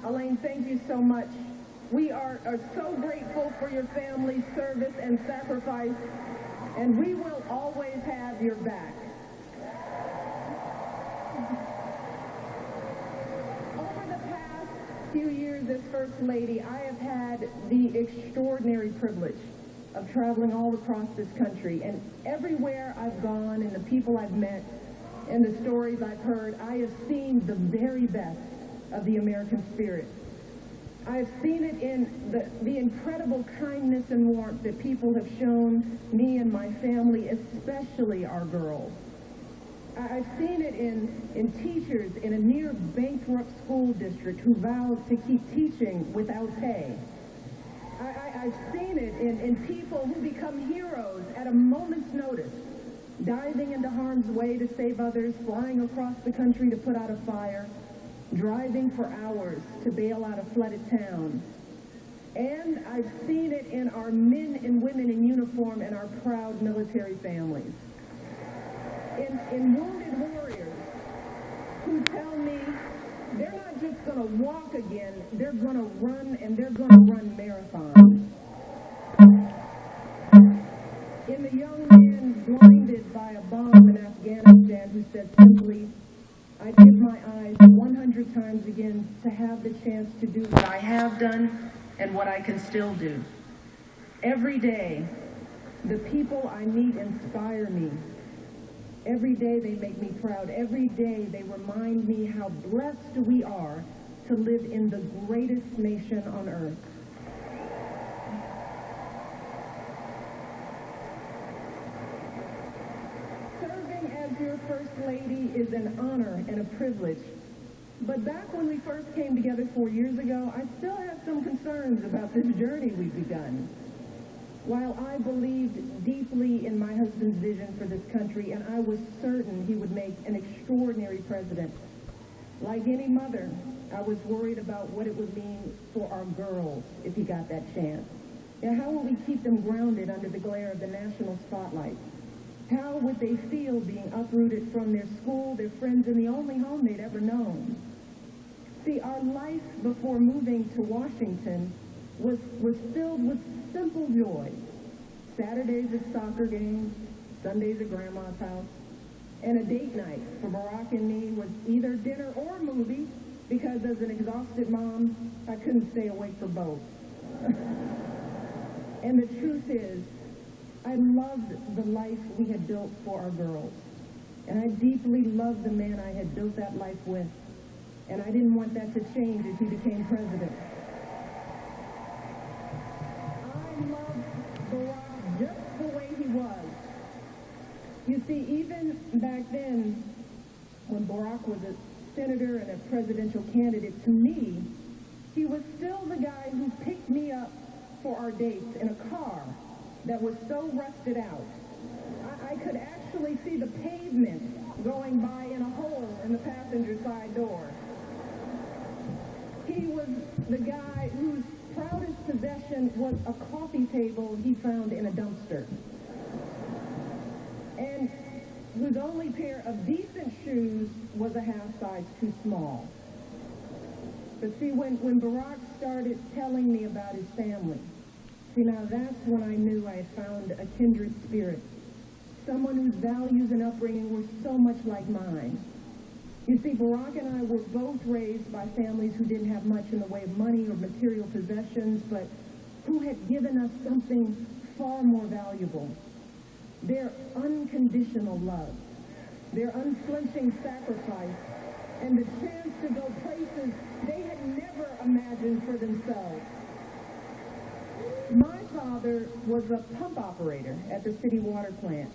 Elaine, thank you so much. We are so grateful for your family's service and sacrifice, and we will always have your back. Over the past few years as First Lady, I have had the extraordinary privilege of traveling all across this country, and everywhere I've gone and the people I've met and the stories I've heard, I have seen the very best of the American spirit. I have seen it in the incredible kindness and warmth that people have shown me and my family, especially our girls. I've seen it in teachers in a near bankrupt school district who vowed to keep teaching without pay. I've seen it in people who become heroes at a moment's notice, diving into harm's way to save others, flying across the country to put out a fire, driving for hours to bail out a flooded town. And I've seen it in our men and women in uniform and our proud military families. In wounded warriors who tell me they're not just going to walk again, they're going to run, and they're going to run marathons. In the young man blinded by a bomb in Afghanistan who said simply, I'd give my eyes 100 times again to have the chance to do what I have done and what I can still do. Every day, the people I meet inspire me. Every day they make me proud. Every day they remind me how blessed we are to live in the greatest nation on earth. Serving as your First Lady is an honor and a privilege. But back when we first came together 4 years ago, I still have some concerns about this journey we've begun. While I believed deeply in my husband's vision for this country, and I was certain he would make an extraordinary president, like any mother, I was worried about what it would mean for our girls if he got that chance. Now, how will we keep them grounded under the glare of the national spotlight? How would they feel being uprooted from their school, their friends, and the only home they'd ever known? See, our life before moving to Washington was filled with simple joy. Saturdays at soccer games, Sundays at Grandma's house, and a date night for Barack and me was either dinner or movie, because as an exhausted mom, I couldn't stay awake for both. And the truth is, I loved the life we had built for our girls. And I deeply loved the man I had built that life with. And I didn't want that to change as he became president. I loved Barack just the way he was. You see, even back then, when Barack was a senator and a presidential candidate, to me, he was still the guy who picked me up for our dates in a car that was so rusted out. I could actually see the pavement going by in a hole in the passenger side door. He was the guy whose proudest possession was a coffee table he found in a dumpster, and whose only pair of decent shoes was a half size too small. But see, when Barack started telling me about his family, see, now that's when I knew I had found a kindred spirit, someone whose values and upbringing were so much like mine. You see, Barack and I were both raised by families who didn't have much in the way of money or material possessions, but who had given us something far more valuable: their unconditional love, their unflinching sacrifice, and the chance to go places they had never imagined for themselves. My father was a pump operator at the city water plant.